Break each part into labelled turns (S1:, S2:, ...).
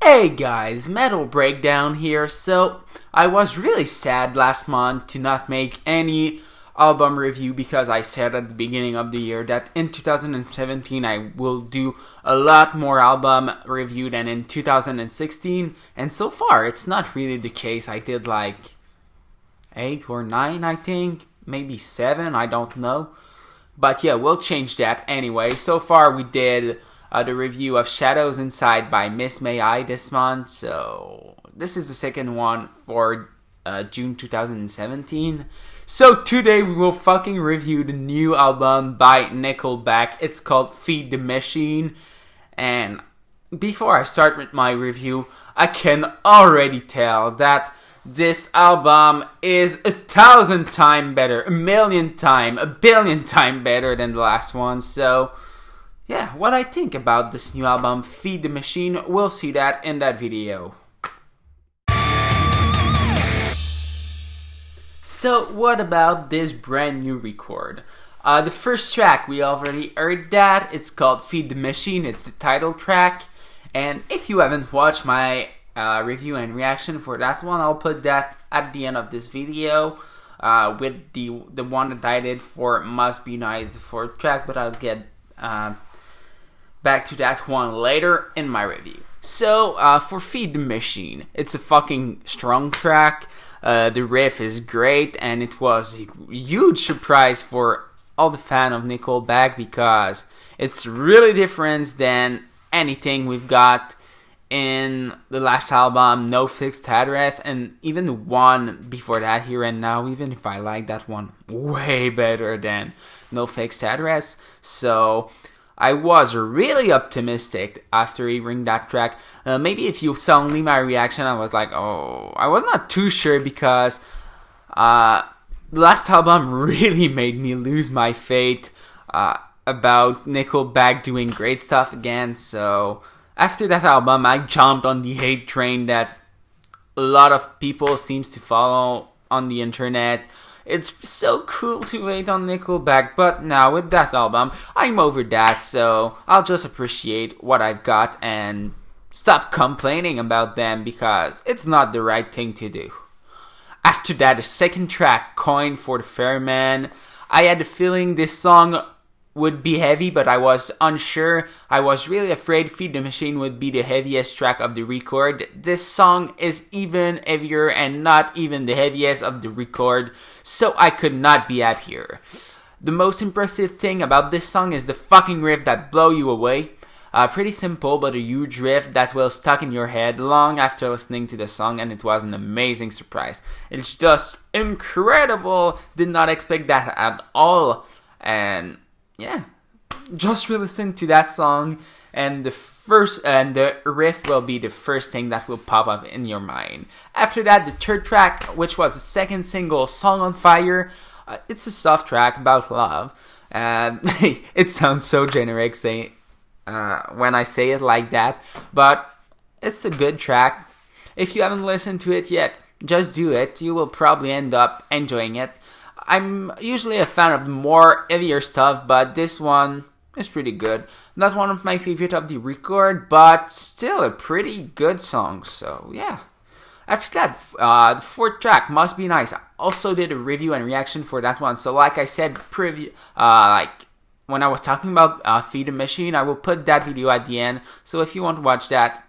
S1: Hey guys, Metal Breakdown here. So, I was really sad last month to not make any album review because I said at the beginning of the year that in 2017 I will do a lot more album review than in 2016, and so far it's not really the case. I did like 8 or 9, I think, maybe 7, I don't know. But yeah, we'll change that anyway. So far we did the review of Shadows Inside by Miss May I this month. So this is the second one for June 2017. So today we will fucking review the new album by Nickelback. It's called Feed the Machine. And before I start with my review, I can already tell that this album is 1,000 times better, 1,000,000 times, 1,000,000,000 times better than the last one. So yeah, what I think about this new album, Feed the Machine, we'll see that in that video. So what about this brand new record? The first track, we already heard that. It's called Feed the Machine. It's the title track. And if you haven't watched my review and reaction for that one, I'll put that at the end of this video. With the one that I did for Must Be Nice, the fourth track, but I'll get back to that one later in my review. So, for Feed the Machine, it's a fucking strong track. The riff is great, and it was a huge surprise for all the fans of Nickelback because it's really different than anything we've got in the last album, No Fixed Address, and even the one before that, Here and Now, even if I like that one way better than No Fixed Address. So I was really optimistic after hearing that track. Maybe if you saw only my reaction, I was like, oh, I was not too sure because the last album really made me lose my faith about Nickelback doing great stuff again. So after that album, I jumped on the hate train that a lot of people seems to follow on the internet. It's so cool to hate on Nickelback, but now with that album, I'm over that, so I'll just appreciate what I've got and stop complaining about them because it's not the right thing to do. After that, the second track, Coin for the Ferryman, I had the feeling this song would be heavy, but I was unsure. I was really afraid Feed the Machine would be the heaviest track of the record. This song is even heavier and not even the heaviest of the record, so I could not be happier. The most impressive thing about this song is the fucking riff that blow you away. Pretty simple, but a huge riff that will stuck in your head long after listening to the song, and it was an amazing surprise. It's just incredible. Did not expect that at all, and yeah, just re-listen to that song, and the riff will be the first thing that will pop up in your mind. After that, the third track, which was the second single, Song on Fire, it's a soft track about love. It sounds so generic when I say it like that, but it's a good track. If you haven't listened to it yet, just do it. You will probably end up enjoying it. I'm usually a fan of more heavier stuff, but this one is pretty good. Not one of my favorite of the record, but still a pretty good song, so yeah. After that, the fourth track, Must Be Nice. I also did a review and reaction for that one, so like I said, like when I was talking about Feed the Machine, I will put that video at the end, so if you want to watch that,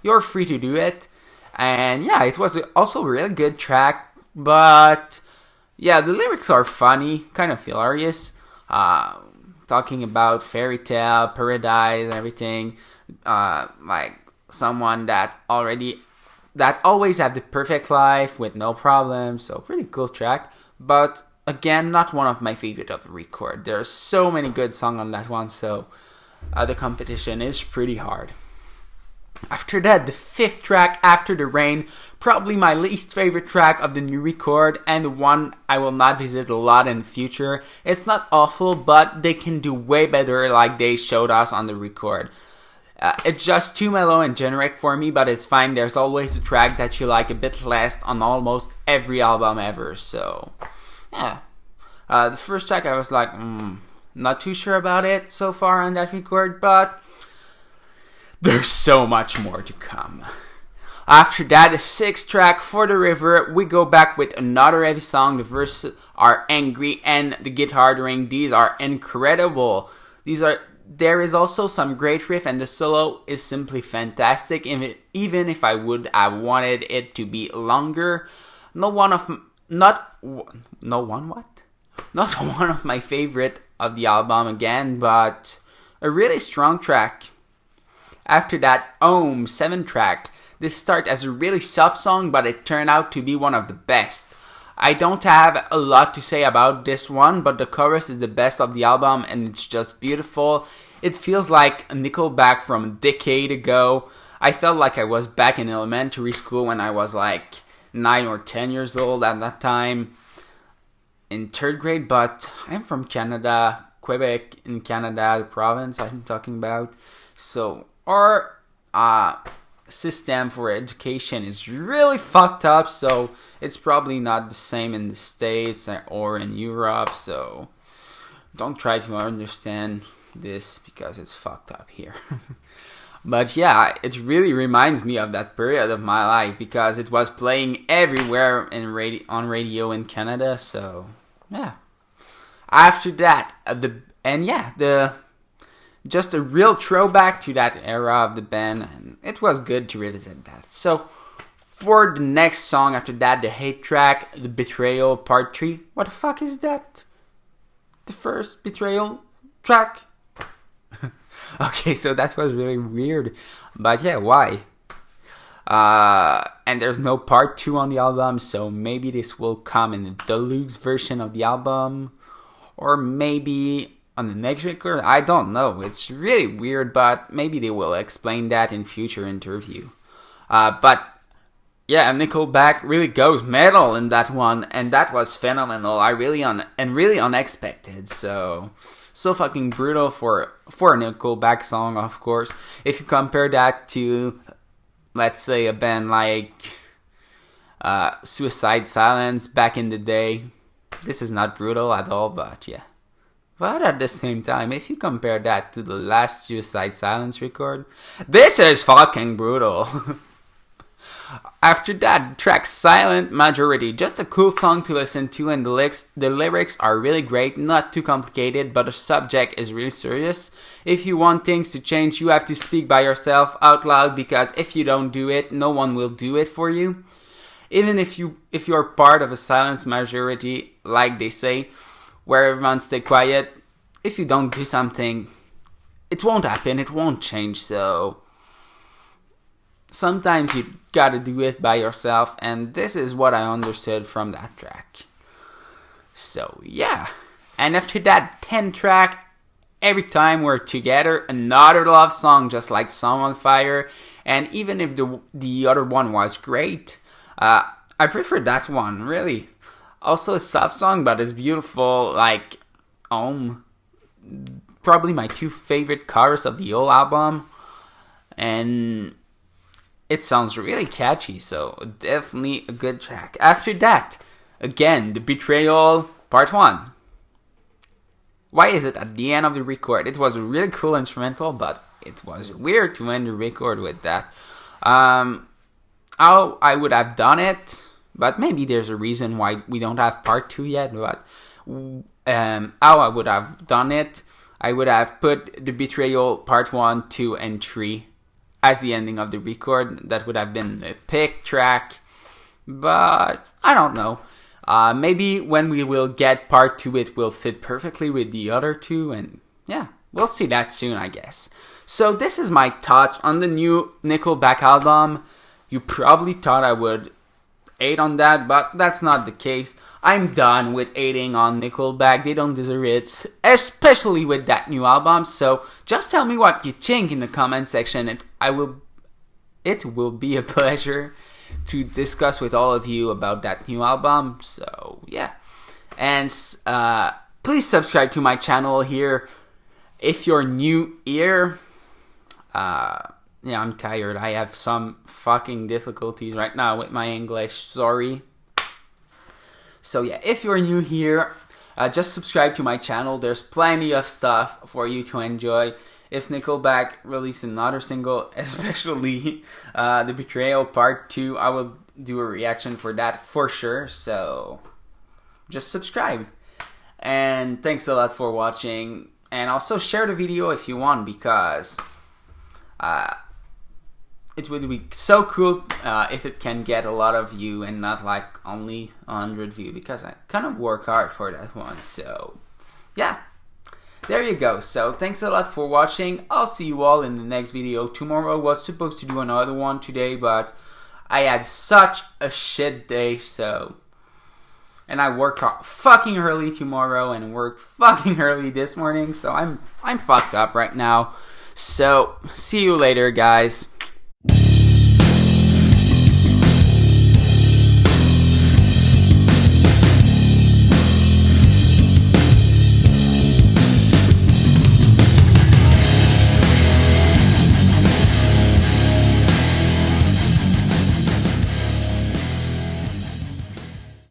S1: you're free to do it. And yeah, it was also a really good track, but yeah, the lyrics are funny, kind of hilarious. Talking about fairy tale, paradise, everything. Like someone that always have the perfect life with no problems. So pretty cool track. But again, not one of my favorite of the record. There's so many good songs on that one, so the competition is pretty hard. After that, the fifth track, After the Rain, probably my least favorite track of the new record and the one I will not visit a lot in the future. It's not awful, but they can do way better like they showed us on the record. It's just too mellow and generic for me, but it's fine. There's always a track that you like a bit less on almost every album ever, so yeah. The first track I was like, not too sure about it so far on that record, but there's so much more to come. After that, the 6th track, For the River, we go back with another heavy song. The verses are angry and the guitar ring, these are incredible. There is also some great riff and the solo is simply fantastic, even if I would have wanted it to be longer. Not one of my favorite of the album again, but a really strong track. After that, 7th track. This started as a really soft song, but it turned out to be one of the best. I don't have a lot to say about this one, but the chorus is the best of the album and it's just beautiful. It feels like a Nickelback from a decade ago. I felt like I was back in elementary school when I was like 9 or 10 years old at that time, in 3rd grade, but I'm from Canada, Quebec in Canada, the province I'm talking about. So our system for education is really fucked up, so it's probably not the same in the States or in Europe, so don't try to understand this because it's fucked up here. But yeah, it really reminds me of that period of my life because it was playing everywhere on radio in Canada, so yeah. After that, just a real throwback to that era of the band, and it was good to revisit that. So, for the next song after that, the 8th track, The Betrayal Part 3. What the fuck is that? The first Betrayal track? Okay, so that was really weird. But yeah, why? And there's no Part 2 on the album, so maybe this will come in a deluxe version of the album. Or maybe on the next record, I don't know. It's really weird, but maybe they will explain that in future interview. But yeah, Nickelback really goes metal in that one, and that was phenomenal. Really unexpected. So fucking brutal for a Nickelback song, of course. If you compare that to, let's say, a band like Suicide Silence back in the day, this is not brutal at all, but yeah. But at the same time, if you compare that to the last Suicide Silence record, this is fucking brutal. After that, track Silent Majority, just a cool song to listen to, and the lyrics are really great, not too complicated, but the subject is really serious. If you want things to change, you have to speak by yourself out loud, because if you don't do it, no one will do it for you. Even if you're part of a silent majority, like they say, where everyone stay quiet, if you don't do something, it won't happen, it won't change, so sometimes you gotta do it by yourself, and this is what I understood from that track. So yeah, and after that 10th track, Every Time We're Together, another love song just like Song on Fire, and even if the other one was great, I prefer that one, really. Also a soft song, but it's beautiful, like, probably my 2 favorite chorus of the whole album, and it sounds really catchy, so definitely a good track. After that, again, The Betrayal Part 1. Why is it at the end of the record? It was a really cool instrumental, but it was weird to end the record with that. How I would have done it, but maybe there's a reason why we don't have part 2 yet, but how I would have done it, I would have put The Betrayal Part 1, 2, and 3 as the ending of the record. That would have been the pick track, but I don't know. Maybe when we will get part 2, it will fit perfectly with the other 2, and yeah, we'll see that soon, I guess. So this is my thoughts on the new Nickelback album. You probably thought I would hate on that, but that's not the case. I'm done with hating on Nickelback. They don't deserve it, especially with that new album. So just tell me what you think in the comment section. It will be a pleasure to discuss with all of you about that new album. So yeah, and please subscribe to my channel here if you're new here. Yeah, I'm tired. I have some fucking difficulties right now with my English. Sorry. So yeah, if you're new here, just subscribe to my channel. There's plenty of stuff for you to enjoy. if Nickelback release another single, especially The Betrayal Part 2, I will do a reaction for that for sure. So just subscribe. And thanks a lot for watching. And also share the video if you want, because it would be so cool if it can get a lot of view and not like only 100 view, because I kind of work hard for that one. So yeah, there you go. So thanks a lot for watching. I'll see you all in the next video. Tomorrow was supposed to do another one today, but I had such a shit day, so... And I work fucking early tomorrow and worked fucking early this morning, so I'm fucked up right now. So, see you later, guys.